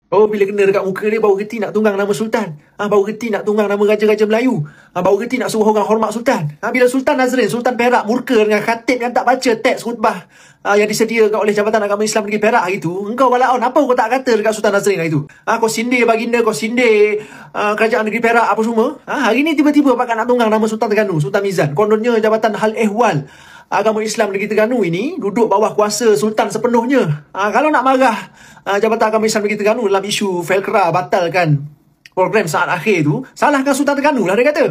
Oh, bila kena dekat muka dia, baru reti nak tunggang nama Sultan. Baru reti nak tunggang nama Raja-Raja Melayu. Baru reti nak suruh orang hormat Sultan. Bila Sultan Nazrin, Sultan Perak murka dengan khatib yang tak baca teks khutbah yang disediakan oleh Jabatan Agama Islam Negeri Perak hari tu. Engkau walaon, apa kau tak kata dekat Sultan Nazrin hari tu? Kau sindir baginda, kau sindir Kerajaan Negeri Perak apa semua. Hari ni tiba-tiba pakat nak tunggang nama Sultan Terengganu, Sultan Mizan. Kononnya Jabatan Hal Ehwal Agama Islam Negeri Terengganu ini duduk bawah kuasa Sultan sepenuhnya. Kalau nak marah Jabatan Agama Islam Negeri Terengganu dalam isu Felkra batalkan program saat akhir tu, salahkan Sultan Terengganu lah dia kata.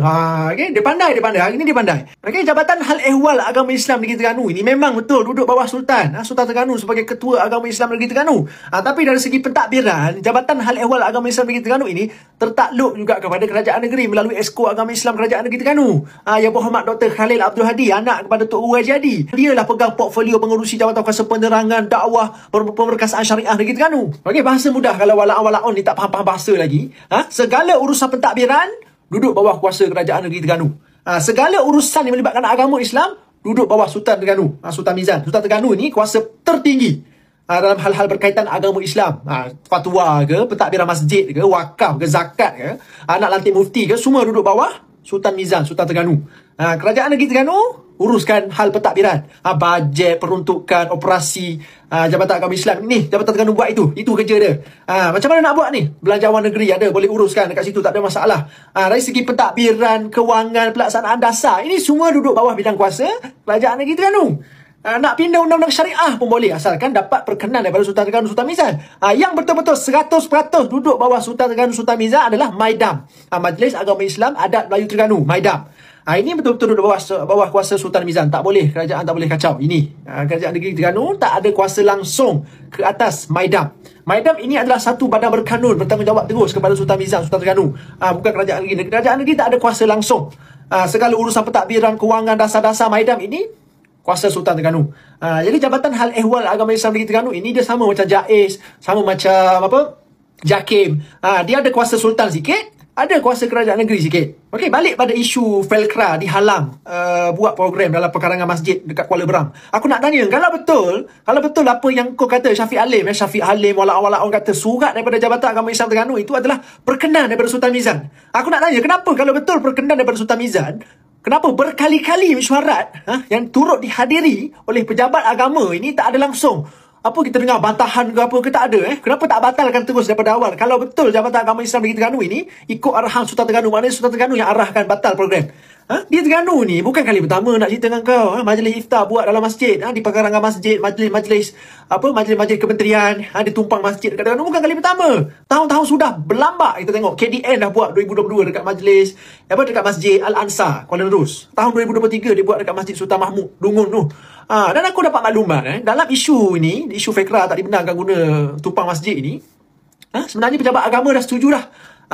Okay? Dia pandai. Hari ni dia pandai. Okay? Jabatan Hal Ehwal Agama Islam Negeri Terengganu ini memang betul duduk bawah Sultan. Sultan Terengganu sebagai Ketua Agama Islam Negeri Terengganu. Tapi dari segi pentadbiran, Jabatan Hal Ehwal Agama Islam Negeri Terengganu ini tertakluk juga kepada Kerajaan Negeri melalui Esko Agama Islam Kerajaan Negeri Terengganu. Yang berhormat Dr. Khalil Abdul Hadi, anak kepada Tok Uwais Jadi. Dia lah pegang portfolio pengurusi Jawatan Kuasa Penerangan, Dakwah, Pemerkasaan Syariah Negeri Terengganu. Okay, bahasa mudah kalau walaon-walaon ni tak faham-faham bahasa lagi. Segala urusan pentadbiran duduk bawah kuasa Kerajaan Negeri Terengganu. Segala urusan yang melibatkan agama Islam duduk bawah Sultan Terengganu, Sultan Mizan. Sultan Terengganu ni kuasa tertinggi dalam hal-hal berkaitan agama Islam. Fatwa ke, pentadbiran masjid ke, wakaf ke, zakat ke, nak lantik mufti ke, semua duduk bawah Sultan Mizan, Sultan Terengganu. Kerajaan Negeri Terengganu uruskan hal pentadbiran, bajet, peruntukan, operasi Jabatan Agama Islam ni. Jabatan Terengganu buat itu kerja dia. Macam mana nak buat ni? Belanjawan negeri ada, boleh uruskan dekat situ, tak ada masalah. Dari segi pentadbiran, kewangan, pelaksanaan dasar, ini semua duduk bawah bidang kuasa Kerajaan Negeri Terengganu. Nak pindah undang-undang syariah pun boleh, asalkan dapat perkenan daripada Sultan Terengganu, Sultan Mizan. Yang betul-betul 100% duduk bawah Sultan Terengganu, Sultan Mizan adalah MAIDAM, Majlis Agama Islam Adat Melayu Terengganu, MAIDAM. Ini betul-betul duduk bawah kuasa Sultan Mizan. Tak boleh, kerajaan tak boleh kacau. Ini Kerajaan Negeri Terengganu tak ada kuasa langsung ke atas MAIDAM. MAIDAM ini adalah satu badan berkanun bertanggungjawab terus kepada Sultan Mizan, Sultan Terengganu. Bukan Kerajaan Negeri. Kerajaan Negeri tak ada kuasa langsung. Segala urusan pentadbiran, kewangan, dasar-dasar MAIDAM ini kuasa Sultan Terengganu. Jadi Jabatan Hal Ehwal Agama Islam Negeri Terengganu ini dia sama macam JAIS, sama macam JAKIM. Dia ada kuasa Sultan sikit, ada kuasa Kerajaan Negeri sikit. Okey, balik pada isu Felkra dihalang buat program dalam perkarangan masjid dekat Kuala Berang. Aku nak tanya, kalau betul apa yang kau kata Syafiq Halim, wala-wala kata surat daripada Jabatan Agama Islam Terengganu itu adalah perkenan daripada Sultan Mizan. Aku nak tanya, kenapa kalau betul perkenan daripada Sultan Mizan, kenapa berkali-kali mesyuarat yang turut dihadiri oleh pejabat agama ini tak ada langsung? Apa kita dengar bantahan ke apa ke, tak ada Kenapa tak batalkan terus daripada awal? Kalau betul Jabatan Agama Islam Negeri Terengganu ini ikut arahan Sultan Terengganu, maknanya Sultan Terengganu yang arahkan batal program. Di Terengganu ni bukan kali pertama nak cerita dengan kau. Majlis iftar buat dalam masjid, di perkarangan masjid, majlis kementerian, ditumpang masjid dekat Terengganu, bukan kali pertama. Tahun-tahun sudah berlambak kita tengok. KDN dah buat 2022 dekat majlis dekat Masjid Al-Ansar Kuala Nerus. Tahun 2023 dia buat dekat Masjid Sultan Mahmud Dungun tu. Dan aku dapat maklumat dalam isu ini, isu Felkra tak dibenarkan guna tumpang masjid ini, sebenarnya pejabat agama dah setuju dah.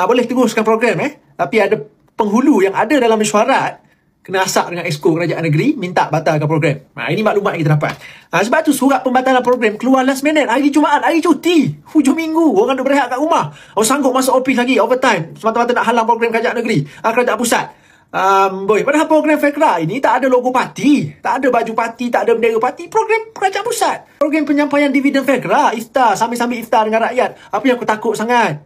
Boleh teruskan program tapi ada penghulu yang ada dalam mesyuarat kena asak dengan Exco Kerajaan Negeri minta batalkan program. Ini maklumat yang kita dapat. Sebab tu surat pembatalan program keluar last minute, hari Jumaat, hari cuti, hujung minggu, orang duk berehat kat rumah. Orang sanggup masuk office lagi overtime semata-mata nak halang program Kerajaan Negeri, Kerajaan Pusat. Padahal program Felkra ini tak ada logo parti, tak ada baju parti, tak ada bendera parti. Program Kerajaan Pusat, program penyampaian dividen Felkra, iftar, sambil-sambil iftar dengan rakyat. Apa yang aku takut sangat?